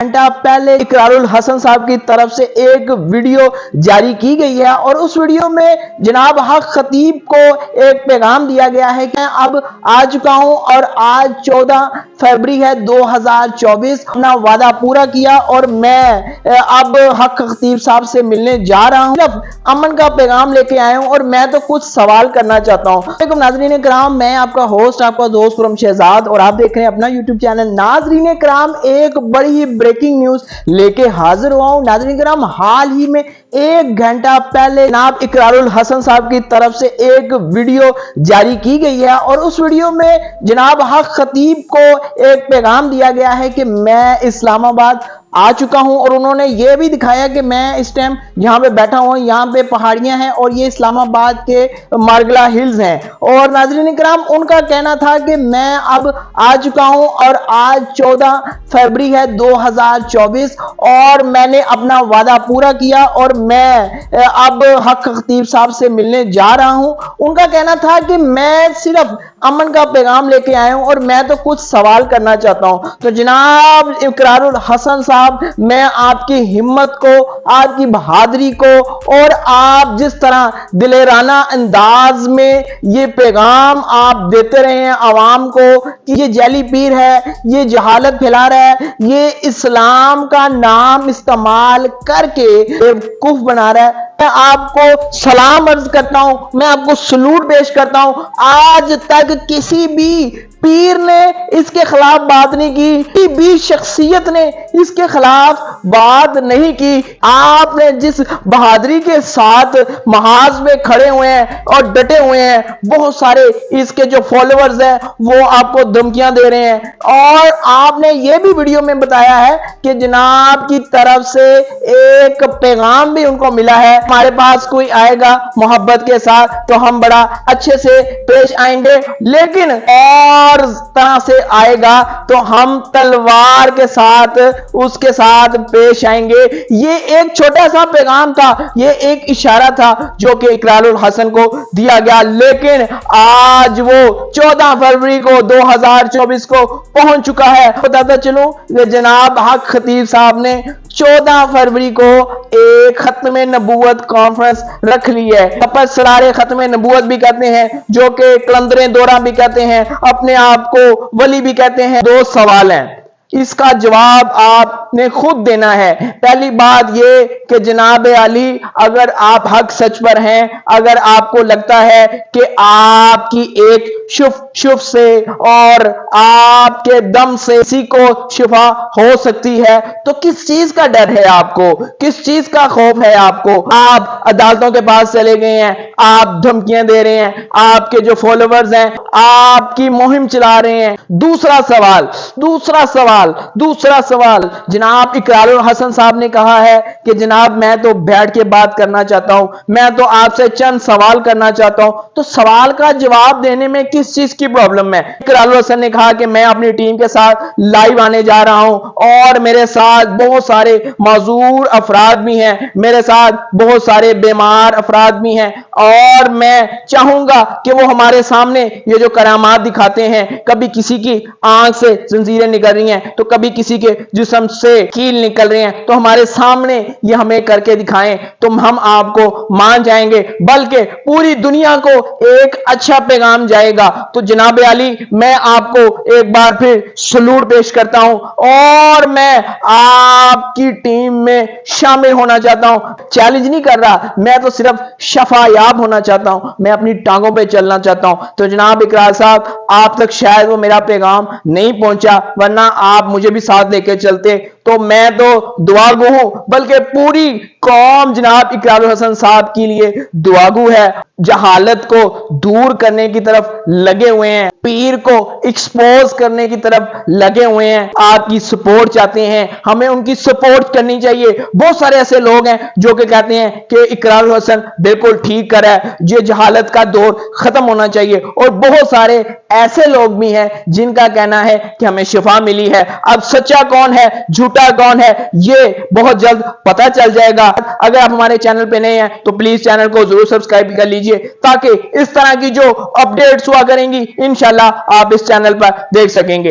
گھنٹہ پہلے اقرار حسن صاحب کی طرف سے ایک ویڈیو جاری کی گئی ہے اور اس ویڈیو میں جناب حق خطیب کو ایک پیغام دیا گیا ہے کہ میں اب آ چکا ہوں اور آج 14 فروری ہے 2024 اپنا وعدہ پورا کیا اور میں اب حق خطیب صاحب سے ملنے جا رہا ہوں، صرف امن کا پیغام لے کے آیا ہوں اور میں تو کچھ سوال کرنا چاہتا ہوں۔ علیکم ناظرین کرام، میں آپ کا ہوسٹ آپ کا دوست خرم شہزاد اور آپ دیکھ رہے ہیں اپنا یوٹیوب چینل۔ ناظرین کرام، ایک بڑی بریکنگ نیوز لے کے حاضر ہوا ہوں۔ ناظرین کرام، حال ہی میں ایک گھنٹہ پہلے جناب اقرار حسن صاحب کی طرف سے ایک ویڈیو جاری کی گئی ہے اور اس ویڈیو میں جناب حق خطیب کو ایک پیغام دیا گیا ہے کہ میں اسلام آباد آ چکا ہوں اور انہوں نے یہ بھی دکھایا کہ میں اس ٹائم یہاں پہ بیٹھا ہوں، یہاں پہ پہاڑیاں ہیں اور یہ اسلام آباد کے مارگلا ہلز ہیں۔ اور ناظرین کرام، ان کا کہنا تھا کہ میں اب آ چکا ہوں اور آج 14 فروری ہے 2024 اور میں نے اپنا وعدہ پورا کیا اور میں اب حق خطیب صاحب سے ملنے جا رہا ہوں۔ ان کا کہنا تھا کہ میں صرف امن کا پیغام لے کے آیا ہوں اور میں تو کچھ سوال کرنا چاہتا ہوں۔ تو جناب اقرار حسن صاحب، میں آپ کی ہمت کو، آپ کی بہادری کو اور آپ جس طرح دلیرانہ انداز میں یہ پیغام آپ دیتے رہے ہیں عوام کو کہ یہ جعلی پیر ہے، یہ جہالت پھیلا رہا ہے، یہ اسلام کا نام استعمال کر کے بیوقوف بنا رہا ہے، میں آپ کو سلام عرض کرتا ہوں، میں آپ کو سلوٹ پیش کرتا ہوں۔ آج تک کسی بھی پیر نے اس کے خلاف بات نہیں کی، کسی بھی شخصیت نے اس کے خلاف بات نہیں کی۔ آپ نے جس بہادری کے ساتھ محاذ میں کھڑے ہوئے ہیں اور ڈٹے ہوئے ہیں، بہت سارے اس کے جو فالوورز ہیں وہ آپ کو دھمکیاں دے رہے ہیں اور آپ نے یہ بھی ویڈیو میں بتایا ہے کہ جناب کی طرف سے ایک پیغام بھی ان کو ملا ہے، ہمارے پاس کوئی آئے گا محبت کے ساتھ تو ہم بڑا اچھے سے پیش آئیں گے، لیکن اور طرح سے آئے گا تو ہم تلوار کے ساتھ اس کے ساتھ پیش آئیں گے۔ یہ ایک چھوٹا سا پیغام تھا، یہ ایک اشارہ تھا جو کہ اقرار حسن کو دیا گیا، لیکن آج وہ 14 فروری کو 2024 کو پہنچ چکا ہے۔ بتاتا چلوں کہ جناب حق خطیب صاحب نے 14 فروری کو ایک ختم نبوت کانفرنس رکھ لی ہے، اپس سرار ختم نبوت بھی کہتے ہیں، جو کہ کلندر دورہ بھی کہتے ہیں، اپنے آپ کو ولی بھی کہتے ہیں۔ دو سوال ہیں، اس کا جواب آپ نے خود دینا ہے۔ پہلی بات یہ کہ جناب علی، اگر آپ حق سچ پر ہیں، اگر آپ کو لگتا ہے کہ آپ کی ایک شف سے اور آپ کے دم سے کسی کو شفا ہو سکتی ہے تو کس چیز کا ڈر ہے آپ کو، کس چیز کا خوف ہے آپ کو؟ آپ عدالتوں کے پاس چلے گئے ہیں، آپ دھمکیاں دے رہے ہیں، آپ کے جو فالوورز ہیں آپ کی مہم چلا رہے ہیں۔ دوسرا سوال جناب اقرار حسن صاحب نے کہا ہے کہ جناب میں تو بیٹھ کے بات کرنا چاہتا ہوں، میں تو آپ سے چند سوال کرنا چاہتا ہوں۔ تو سوال کا جواب دینے میں کس چیز کی پرابلم ہے؟ اقرار حسن نے کہا کہ میں اپنی ٹیم کے ساتھ لائیو آنے جا رہا ہوں اور میرے ساتھ بہت سارے معذور افراد بھی ہیں، میرے ساتھ بہت سارے بیمار افراد بھی ہیں اور میں چاہوں گا کہ وہ ہمارے سامنے یہ جو کرامات دکھاتے ہیں، کبھی کسی کی آنکھ سے زنجیریں نکل رہی ہیں تو کبھی کسی کے جسم سے کیل نکل رہے ہیں، تو ہمارے سامنے یہ ہمیں کر کے دکھائیں تو ہم آپ کو مان جائیں گے، بلکہ پوری دنیا کو ایک اچھا پیغام جائے گا۔ تو جناب علی، میں آپ کو ایک بار پھر سلوٹ پیش کرتا ہوں اور میں آپ کی ٹیم میں شامل ہونا چاہتا ہوں۔ چیلنج نہیں کر رہا، میں تو صرف شفا یاب ہونا چاہتا ہوں، میں اپنی ٹانگوں پہ چلنا چاہتا ہوں۔ تو جناب اقرار صاحب، آپ تک شاید وہ میرا پیغام نہیں پہنچا، ورنہ آپ مجھے بھی ساتھ لے کے چلتے تو میں تو دعا گو ہوں، بلکہ پوری قوم جناب اقرار حسن صاحب کے لیے دعا گو ہے۔ جہالت کو دور کرنے کی طرف لگے ہوئے ہیں، پیر کو ایکسپوز کرنے کی طرف لگے ہوئے ہیں، آپ کی سپورٹ چاہتے ہیں، ہمیں ان کی سپورٹ کرنی چاہیے۔ بہت سارے ایسے لوگ ہیں جو کہ کہتے ہیں کہ اقرار حسن بالکل ٹھیک کر رہا ہے، یہ جہالت کا دور ختم ہونا چاہیے، اور بہت سارے ایسے لوگ بھی ہیں جن کا کہنا ہے کہ ہمیں شفا ملی ہے۔ اب سچا کون ہے، جھوٹا کون ہے، یہ بہت جلد پتہ چل جائے گا۔ اگر آپ ہمارے چینل پہ نئے ہیں تو پلیز چینل کو ضرور سبسکرائب کر لیجئے تاکہ اس طرح کی جو اپڈیٹس ہوا کریں گی انشاءاللہ آپ اس چینل پر دیکھ سکیں گے۔